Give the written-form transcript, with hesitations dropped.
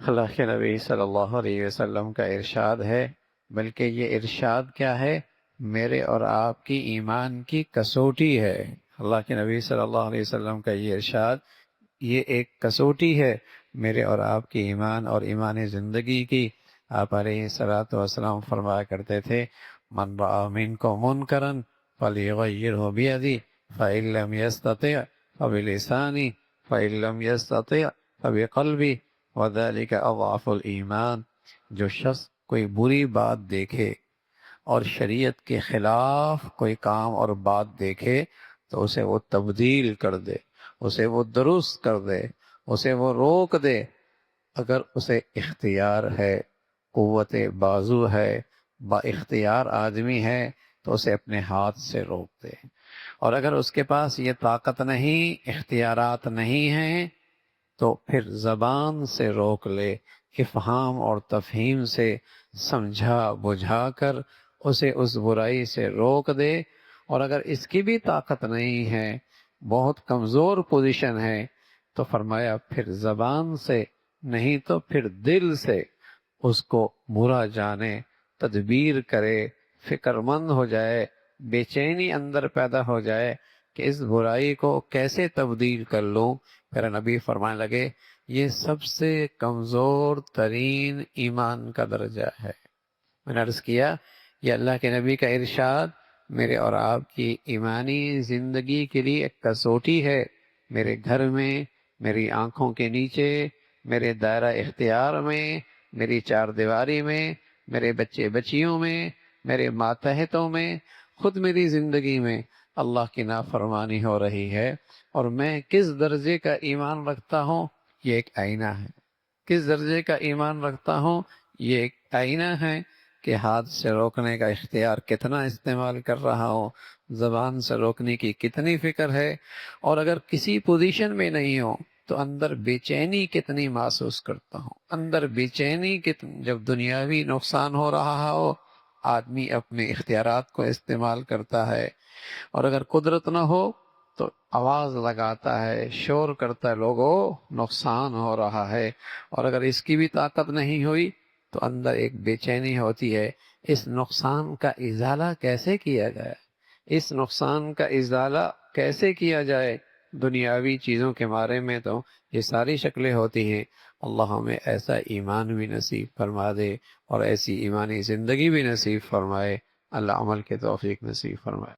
اللہ کے نبی صلی اللہ علیہ وسلم کا ارشاد ہے، بلکہ یہ ارشاد کیا ہے، میرے اور آپ کی ایمان کی کسوٹی ہے۔ اللہ کے نبی صلی اللہ علیہ وسلم کا یہ ارشاد، یہ ایک کسوٹی ہے میرے اور آپ کی ایمان اور ایمان زندگی کی۔ آپ علیہ الصلوۃ والسلام فرمایا کرتے تھے، من رأى منکم منکرا فلیغیرہ بیدی فإن لم یستطع فبلسانی فإن لم یستطع فبقلبی وذلک اضعف الایمان۔ جو شخص کوئی بری بات دیکھے اور شریعت کے خلاف کوئی کام اور بات دیکھے تو اسے وہ تبدیل کر دے، اسے وہ درست کر دے، اسے وہ روک دے۔ اگر اسے اختیار ہے، قوت بازو ہے، با اختیار آدمی ہے تو اسے اپنے ہاتھ سے روک دے، اور اگر اس کے پاس یہ طاقت نہیں، اختیارات نہیں ہیں، تو پھر زبان سے روک لے، افہام اور تفہیم سے سمجھا بجھا کر اسے اس برائی سے روک دے۔ اور اگر اس کی بھی طاقت نہیں ہے، بہت کمزور پوزیشن ہے، تو فرمایا پھر زبان سے نہیں تو پھر دل سے اس کو برا جانے، تدبیر کرے، فکر مند ہو جائے، بے چینی اندر پیدا ہو جائے کہ اس برائی کو کیسے تبدیل کر لوں۔ پھر نبی فرمانے لگے، یہ سب سے کمزور ترین ایمان کا درجہ ہے۔ میں نے عرض کیا، یہ اللہ کے نبی کا ارشاد میرے اور آپ کی ایمانی زندگی کے لیے ایک کسوٹی ہے۔ میرے گھر میں، میری آنکھوں کے نیچے، میرے دائرہ اختیار میں، میری چار دیواری میں، میرے بچے بچیوں میں، میرے ماتحتوں میں، خود میری زندگی میں اللہ کی نافرمانی ہو رہی ہے، اور میں کس درجے کا ایمان رکھتا ہوں، یہ ایک آئینہ ہے۔ کس درجے کا ایمان رکھتا ہوں، یہ ایک آئینہ ہے کہ ہاتھ سے روکنے کا اختیار کتنا استعمال کر رہا ہوں، زبان سے روکنے کی کتنی فکر ہے، اور اگر کسی پوزیشن میں نہیں ہوں تو اندر بے چینی کتنی محسوس کرتا ہوں۔ اندر بے چینی جب دنیاوی نقصان ہو رہا ہو، آدمی اپنے اختیارات کو استعمال کرتا ہے، اور اگر قدرت نہ ہو تو آواز لگاتا ہے، شور کرتا ہے، لوگوں نقصان ہو رہا ہے، اور اگر اس کی بھی طاقت نہیں ہوئی تو اندر ایک بے چینی ہوتی ہے۔ اس نقصان کا ازالہ کیسے کیا جائے؟ اس نقصان کا ازالہ کیسے کیا جائے؟ دنیاوی چیزوں کے بارے میں تو یہ ساری شکلیں ہوتی ہیں۔ اللہ ہمیں ایسا ایمان بھی نصیب فرما دے اور ایسی ایمانی زندگی بھی نصیب فرمائے۔ اللہ عمل کے توفیق نصیب فرمائے۔